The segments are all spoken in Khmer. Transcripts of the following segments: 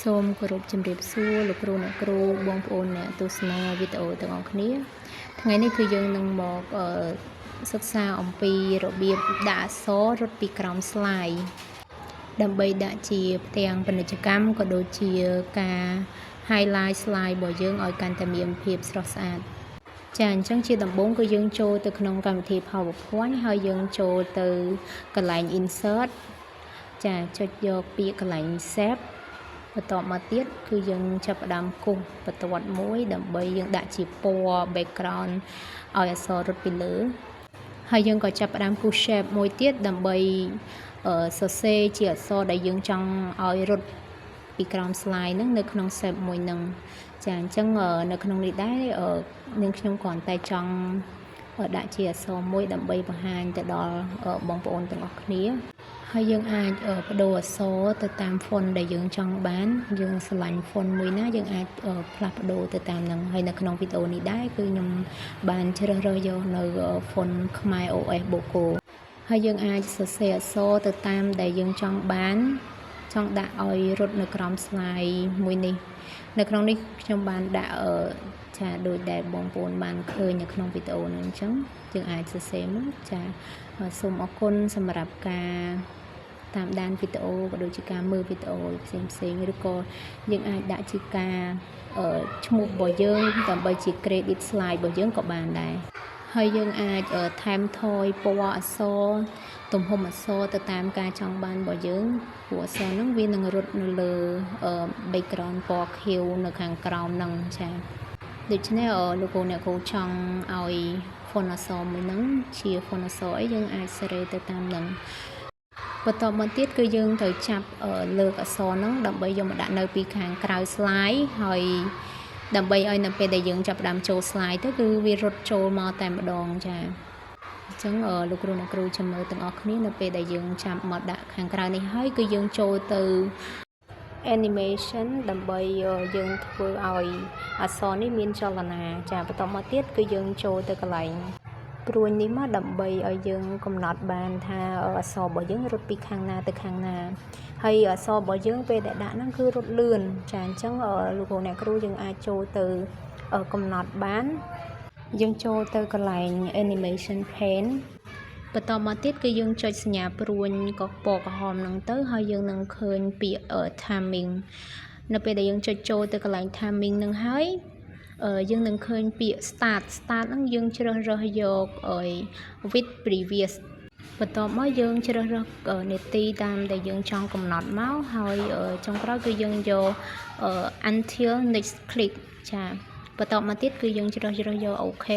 សូមគោរពជំរាបសួរលោកគ្រូអ្នកគ្រូបងប្អូនអ្នកទស្សនាវីដេអូទាំងអស់គ្នាថ្ងៃនេះគឺយើងនឹងមកសិក្សាអំពីរបៀបដាក់អក្សររត់ពីក្រោម slide ដើម្បីដាក់ជាផ្ទាំងពាណិជ្ជកម្មក៏ដូចជាការ highlight slide របស់យើងឲ្យកាន់តែមានភាពស្រស់ស្អាតចាអញ្ចឹងជាដំបូងគឺយើងចូលទៅក្នុងកម្មវិធី PowerPoint ហើយយើងចូលទៅកន្លែង Insert ចាចុចយកពាក្យកន្លែង Save បន្ទាប់មកទៀតគឺយើងចាប់ផ្ដើមគូសបន្ទាត់មួយដើម្បីយើងដាក់ជាពណ៌ background ឲ្យអក្សររត់ពីលើហើយយើងក៏ចាប់ផ្ដើមគូស shape មួយទៀតដើម្បីសរសេរជាអក្សរដែលយើងចង់ឲ្យរត់ពីក្រោម slide ហ្នឹងនៅក្នុង shape មួយហ្នឹងចាអញ្ចឹងនៅក្នុងនេះដែរនាងខ្ញុំគ្រាន់តែចង់ដាក់ជាអក្សរមួយដើម្បីបង្ហាញទៅដល់បងប្អូនទាំងអស់គ្នាហើយយើងអាចបដូរអក្សរទៅតាម font ដែលយើងចង់បានយើងស្រឡាញ់ font មួយណាយើងអាចផ្លាស់ប្ដូរទៅតាមហ្នឹងហើយនៅក្នុងវីដេអូនេះដែរគឺខ្ញុំបានជ្រើសរើសយកនៅ font ខ្មែរ OS Boko ហើយយើងអាចសរសេរអក្សរទៅតាមដែលយើងចង់បានចង់ដាក់ឲ្យរត់នៅក្រោម slide មួយនេះនៅក្នុងនេះខ្ញុំបានដាក់ចាដូចដែលបងប្អូនបានឃើញនៅក្នុងវីដេអូនេះអញ្ចឹងយើងអាចសរសេរមកចាសូមអរគុណសម្រាប់ការតាមដានវីដេអូក៏ដូចជាការមើលវីដេអូផ្សេងឬក៏យើងអាចដាក់ជាការឈ្មោះរបស់យើងដើម្បីជា credit slide របស់យើងក៏បានដែរហើយយើងអាចថែមថយពណ៌អក្សរទំហំអក្សរទៅតាមការចង់បានរបស់យើងព្រោះអក្សរហ្នឹងវានឹងរត់នៅលើ background ពណ៌ខៀវនៅខាងក្រោមហ្នឹងចាដូច្នេះលោកគ្រូអ្នកគ្រូចង់ឲ្យ font អក្សរមួយហ្នឹងជា font អក្សរអីយើងអាចសេរីទៅតាមហ្នឹងបន្តមកទៀតគឺយើងត្រូវចាប់លើកអក្សរហ្នឹងដើម្បីយកមកដាក់នៅពីខាងក្រៅ slide ហើយដើម្បីឲ្យនៅពេលដែលយើងចាប់ផ្ដើមចូល slide ទៅគឺវារត់ចូលមកតែម្ដងចាអញ្ចឹងលោកគ្រូអ្នកគ្រូចាំមើលទាំងអស់គ្នានៅពេលដែលយើងចាប់មកដាក់ខាងក្រៅនេះហើយគឺយើងចូលទៅ animation ដើម្បីយើងធ្វើឲ្យអក្សរនេះមានចលនាចាបន្តមកទៀតគឺយើងចូលទៅកន្លែងព្រួញនេះមកដើម្បីឲ្យយើងកំណត់បានថាអក្សររបស់យើងរត់ពីខាងណាទៅខាងណាហើយអក្សររបស់យើងពេលដែលដាក់ហ្នឹងគឺរត់លឿនចាអញ្ចឹងលោកគ្រូអ្នកគ្រូយើងអាចចូលទៅកំណត់បានយើងចូលទៅកន្លែង animation pane បន្តមកទៀតគឺយើងចុចសញ្ញាព្រួញក៏ពណ៌ក្រហមហ្នឹងទៅហើយយើងនឹងឃើញពាក្យ timing នៅពេលដែលយើងចុចចូលទៅកន្លែង timing ហ្នឹងហើយយើងនឹងឃើញពាក្យ start ហ្នឹងយើងជ្រើសរើសយក with previous បន្ទាប់មកយើងជ្រើសរើសនាទីតាមដែលយើងចង់កំណត់មកហើយចុងក្រោយគឺយើងយក until next click ចាបន្តមកទៀតគឺយើងជ្រើសយក OK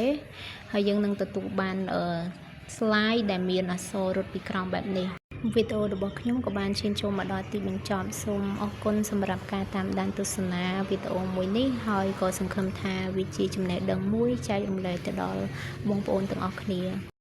ហើយយើងនឹងទទួលបាន slide ដែលមានអក្សររត់ពីក្រោមបែបនេះវីដេអូរបស់ខ្ញុំក៏បានឈានចូលមកដល់ទីបញ្ចប់សូមអរគុណសម្រាប់ការតាមដានទស្សនាវីដេអូមួយនេះហើយក៏សង្ឃឹមថាវាជាចំណេះដឹងមួយចែករំលែកទៅដល់បងប្អូនទាំងអស់គ្នា